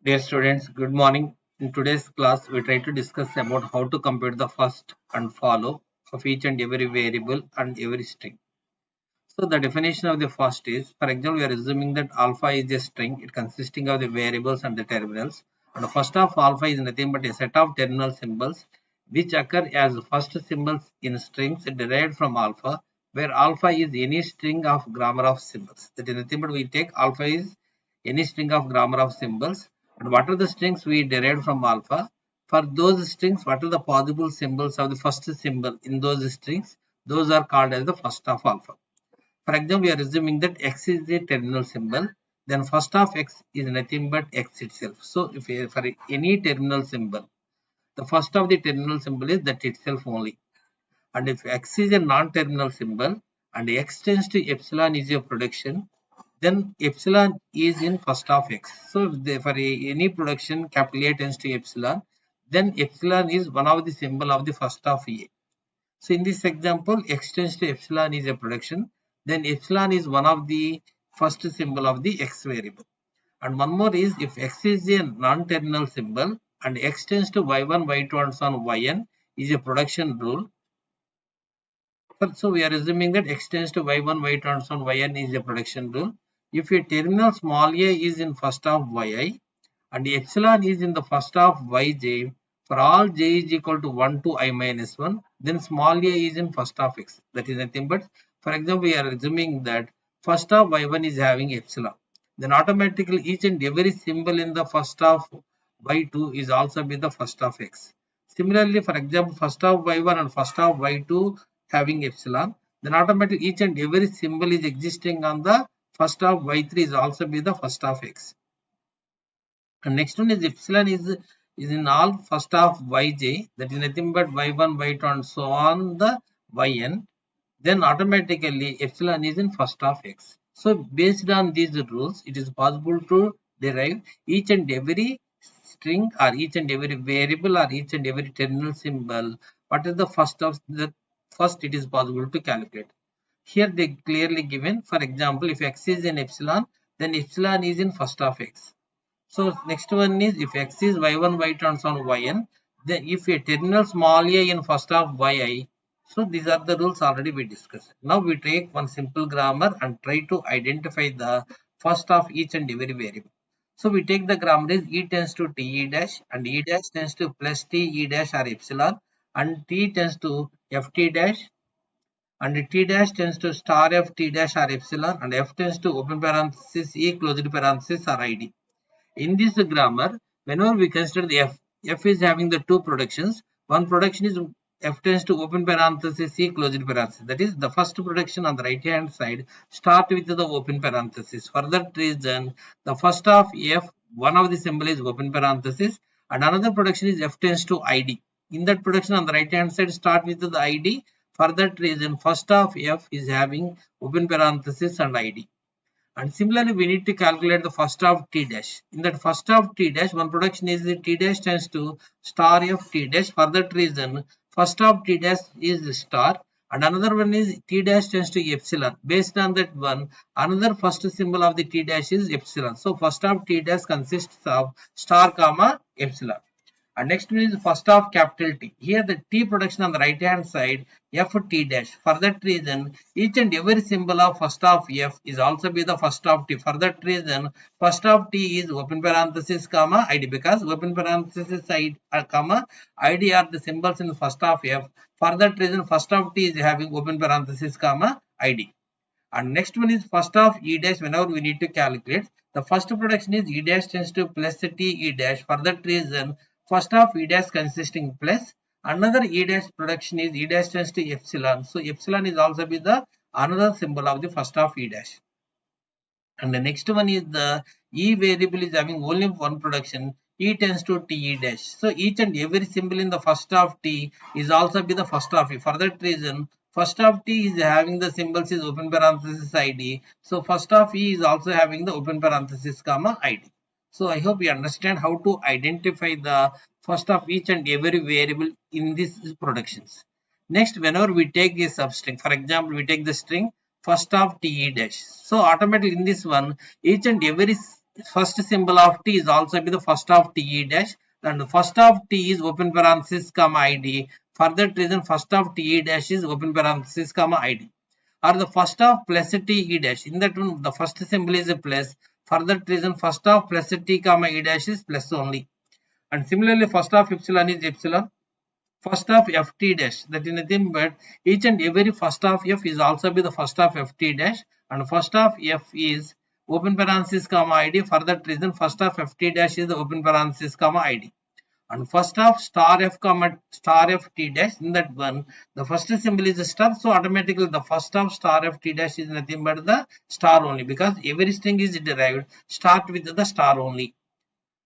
Dear students, good morning. In today's class, we try to discuss about how to compute the first and follow of each and every variable and every string. So the definition of the first is, for example, we are assuming that alpha is a string, it consisting of the variables and the terminals. And the first of alpha is nothing but a set of terminal symbols which occur as first symbols in strings derived from alpha, where alpha is any string of grammar of symbols. That is nothing but we take alpha is any string of grammar of symbols. And what are the strings we derived from alpha? For those strings, what are the possible symbols of the first symbol in those strings? Those are called as the first of alpha. For example, we are assuming that x is a terminal symbol, then first of x is nothing but x itself. So, if for any terminal symbol, the first of the terminal symbol is that itself only. And if x is a non-terminal symbol and x tends to epsilon is a production, then epsilon is in first of x. So, if for any production capital A tends to epsilon, then epsilon is one of the symbol of the first of A. So in this example, x tends to epsilon is a production. Then epsilon is one of the first symbol of the x variable. And one more is if x is a non-terminal symbol and x tends to y1, y2 and so on yn is a production rule. So we are assuming that x tends to y1, y2 and so on yn is a production rule. If a terminal small a is in first of yi and epsilon is in the first of yj, for all j is equal to 1 to I minus 1, then small a is in first of x. That is nothing but, for example, we are assuming that first of y1 is having epsilon. Then automatically each and every symbol in the first of y2 is also be the first of x. Similarly, for example, first of y1 and first of y2 having epsilon, then automatically each and every symbol is existing on the first of y3 is also be the first of x. And next one is epsilon is in all first of yj, that is nothing but y1, y2 and so on the yn, then automatically epsilon is in first of x. So based on these rules, it is possible to derive each and every string or each and every variable or each and every terminal symbol. What is the first of the first it is possible to calculate. Here they clearly given, for example, if x is in epsilon, then epsilon is in first of x. So next one is if x is y1, y2 and so on yn, then if a terminal small a in first of yi, so these are the rules already we discussed. Now we take one simple grammar and try to identify the first of each and every variable. So we take the grammar is e tends to t e dash and e dash tends to plus t e dash or epsilon and t tends to f t dash and t dash tends to star f t dash or epsilon and f tends to open parenthesis e closed parenthesis or id. In this grammar, whenever we consider the f is having the two productions. One production is f tends to open parenthesis c closed parenthesis. That is the first production on the right hand side start with the open parenthesis. For that reason, the first of f, one of the symbol is open parenthesis and another production is f tends to id. In that production on the right hand side start with the id. For that reason, first of f is having open parenthesis and id. And similarly, we need to calculate the first of t dash. In that first of t dash, one production is the t dash tends to star f t dash. For that reason, first of t dash is star and another one is t dash tends to epsilon. Based on that one, another first symbol of the t dash is epsilon. So first of t dash consists of star comma epsilon. And next one is first of capital T. Here the T production on the right hand side, F T dash. For that reason, each and every symbol of first of F is also be the first of T. For that reason, first of T is open parenthesis comma ID because open parenthesis ID comma ID are the symbols in first of F. For that reason, first of T is having open parenthesis comma ID. And next one is first of E dash whenever we need to calculate. The first production is E dash tends to plus T E dash. For that reason, first of E dash consisting plus. Another E dash production is E dash tends to epsilon. So epsilon is also be the another symbol of the first of E dash. And the next one is the E variable is having only one production. E tends to T E dash. So each and every symbol in the first of T is also be the first of E. For that reason, first of T is having the symbols is open parenthesis ID. So first of E is also having the open parenthesis comma ID. So I hope you understand how to identify the first of each and every variable in these productions. Next, whenever we take a substring, for example, we take the string first of T E dash. So automatically in this one, each and every first symbol of t is also be the first of te dash, and the first of t is open parenthesis comma id. For that reason, first of te dash is open parenthesis comma id. Or the first of plus te dash. In that one, the first symbol is a plus. For that reason, first of plus t comma e dash is plus only. And similarly, first of epsilon is epsilon. First of ft dash, that is nothing but each and every first of f is also be the first of ft dash, and first of f is open parenthesis comma id. For that reason, first of ft dash is the open parenthesis comma id, and first of star f comma star f t dash. In that one, the first symbol is a star, so automatically the first of star f t dash is nothing but the star only, because every string is derived start with the star only.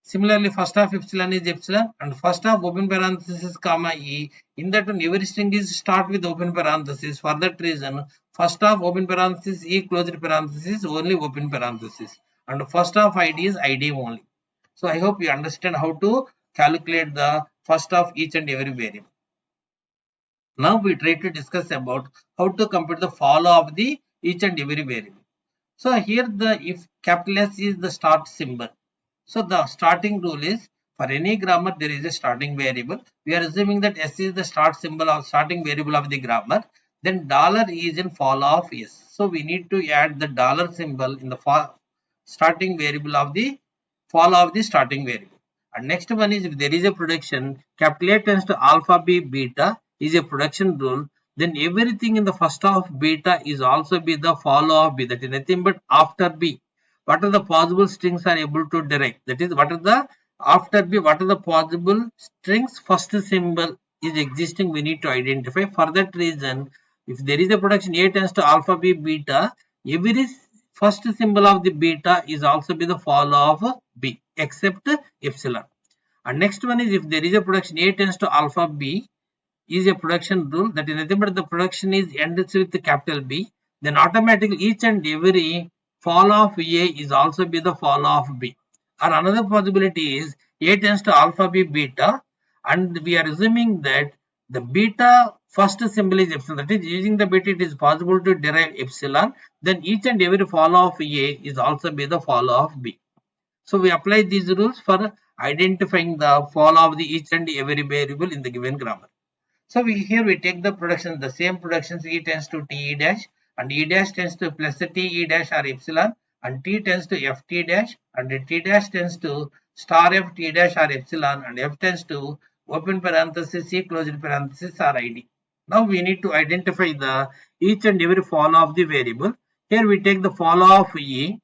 Similarly, first of epsilon is epsilon, and first of open parenthesis comma e. In that one, every string is start with open parenthesis. For that reason, first of open parenthesis e closed parenthesis only open parenthesis, and first of id is id only. So I hope you understand how to calculate the first of each and every variable. Now we try to discuss about how to compute the follow of the each and every variable. So here the if capital S is the start symbol. So the starting rule is, for any grammar there is a starting variable. We are assuming that S is the start symbol of starting variable of the grammar. Then dollar is in follow of S. So we need to add the dollar symbol in the starting variable of the follow of the starting variable. And next one is, if there is a production, capital A tends to alpha B beta is a production rule. Then everything in the first of beta is also be the follow of B. That is nothing but after B. What are the possible strings are able to derive? That is, what are the after B, what are the possible strings first symbol is existing, we need to identify. For that reason, if there is a production A tends to alpha B beta, every first symbol of the beta is also be the follow of B except epsilon. And next one is, if there is a production A tends to alpha B is a production rule, that is nothing but the production is ends with the capital B, then automatically each and every follow of A is also be the follow of B. Or another possibility is A tends to alpha B beta, and we are assuming that the beta first symbol is epsilon. That is, using the beta it is possible to derive epsilon. Then each and every follow of A is also be the follow of B. So we apply these rules for identifying the follow of the each and every variable in the given grammar. So here we take the production, the same productions, E tends to Te dash, and E dash tends to plus Te E dash or epsilon, and T tends to Ft dash, and T dash tends to star F T dash or epsilon, and F tends to open parenthesis E closed parenthesis or id. Now we need to identify the each and every follow of the variable. Here we take the follow of E.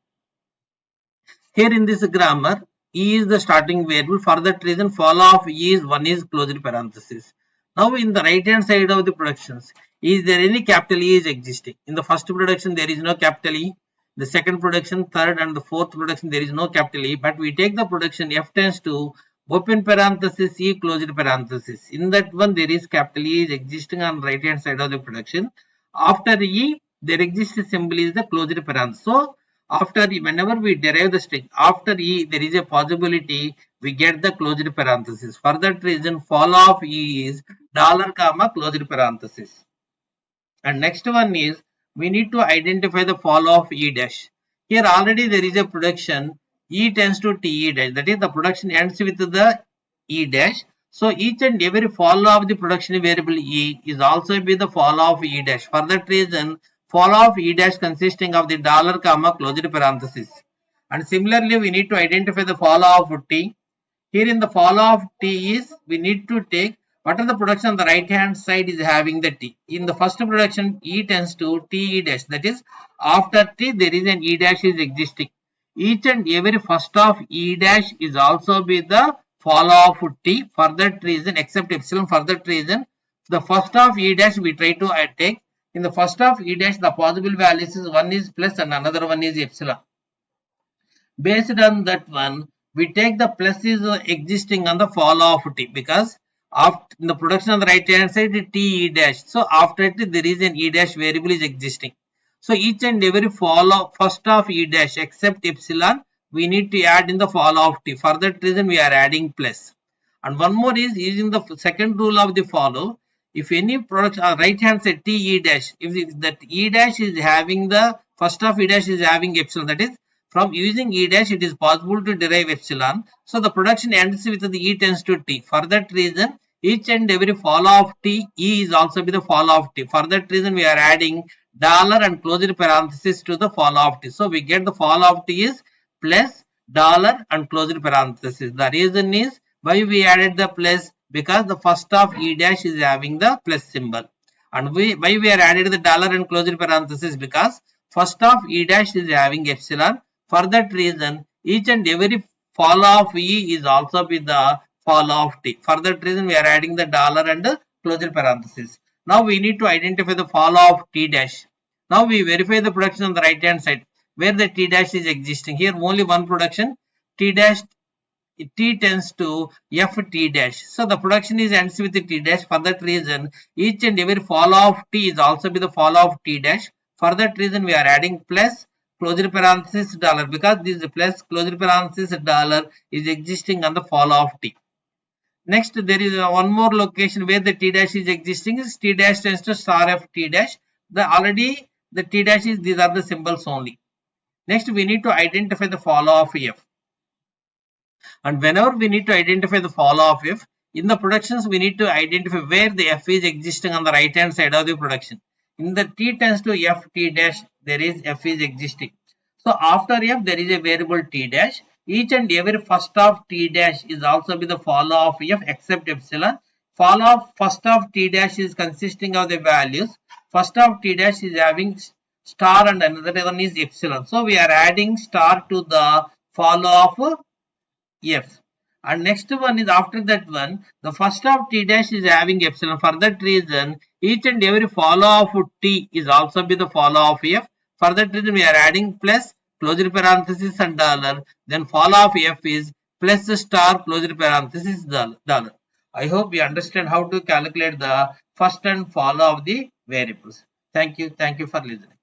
Here in this grammar, E is the starting variable. For that reason, follow of E is 1 is closed parenthesis. Now in the right hand side of the productions, is there any capital E is existing? In the first production there is no capital E. The second production, third and the fourth production there is no capital E. But we take the production F tends to open parenthesis E closed parenthesis. In that one there is capital E is existing on right hand side of the production. After E there exists a symbol is the closed parenthesis. So after whenever we derive the string, after E there is a possibility we get the closed parenthesis. For that reason, follow of E is dollar comma closed parenthesis. And next one is, we need to identify the follow of E dash. Here already there is a production E tends to Te dash, that is the production ends with the E dash. So each and every follow of the production variable E is also be the follow of E dash. For that reason, follow of E dash consisting of the dollar comma closed parenthesis. And similarly, we need to identify the follow of T. Here in the follow of T is, we need to take what are the production on the right hand side is having the T. In the first production, E tends to Te dash, that is after T there is an E dash is existing. Each and every first of E dash is also be the follow of T. For that reason, except epsilon, for that reason, the first of E dash we try to take. In the first of E dash, the possible values is one is plus and another one is epsilon. Based on that one, we take the plus is existing on the follow of T, because after the production on the right hand side T E dash. So after it there is an E dash variable is existing. So each and every follow first of E dash except epsilon we need to add in the follow of T. For that reason we are adding plus. And one more is using the second rule of the follow. If any product on right hand side T E dash, if that E dash is having the first of E dash is having epsilon, that is From using E dash, it is possible to derive epsilon. So the production ends with the E tends to T. For that reason, each and every follow of T, E is also be the follow of T. For that reason, we are adding dollar and closed parenthesis to the follow of T. So we get the follow of T is plus dollar and closed parenthesis. The reason is why we added the plus, because the first of E dash is having the plus symbol. And why we are added the dollar and closed parenthesis, because first of E dash is having epsilon. For that reason, each and every follow of E is also with the follow of T. For that reason, we are adding the dollar and the closed parenthesis. Now we need to identify the follow of T dash. Now we verify the production on the right hand side where the T dash is existing. Here only one production, T dash, T tends to F T dash. So the production is ends with the T dash. For that reason, each and every follow of T is also with the follow of T dash. For that reason, we are adding plus closed parenthesis dollar, because this plus closed parenthesis dollar is existing on the follow of T. Next, there is one more location where the T dash is existing, is T dash tends to star F T dash. Already the T dash is, these are the symbols only. Next, we need to identify the follow of F. And whenever we need to identify the follow of F, in the productions we need to identify where the F is existing on the right hand side of the production. In the T tends to F T dash, there is F is existing. So after F, there is a variable T dash. Each and every first of T dash is also be the follow of F except epsilon. Follow of first of T dash is consisting of the values. First of T dash is having star and another one is epsilon. So we are adding star to the follow of F. And next one is after that one, the first of T dash is having epsilon. For that reason, each and every follow of T is also be the follow of F. For that reason, we are adding plus closed parenthesis and dollar. Then follow of F is plus star closed parenthesis dollar. I hope you understand how to calculate the first and follow of the variables. Thank you. Thank you for listening.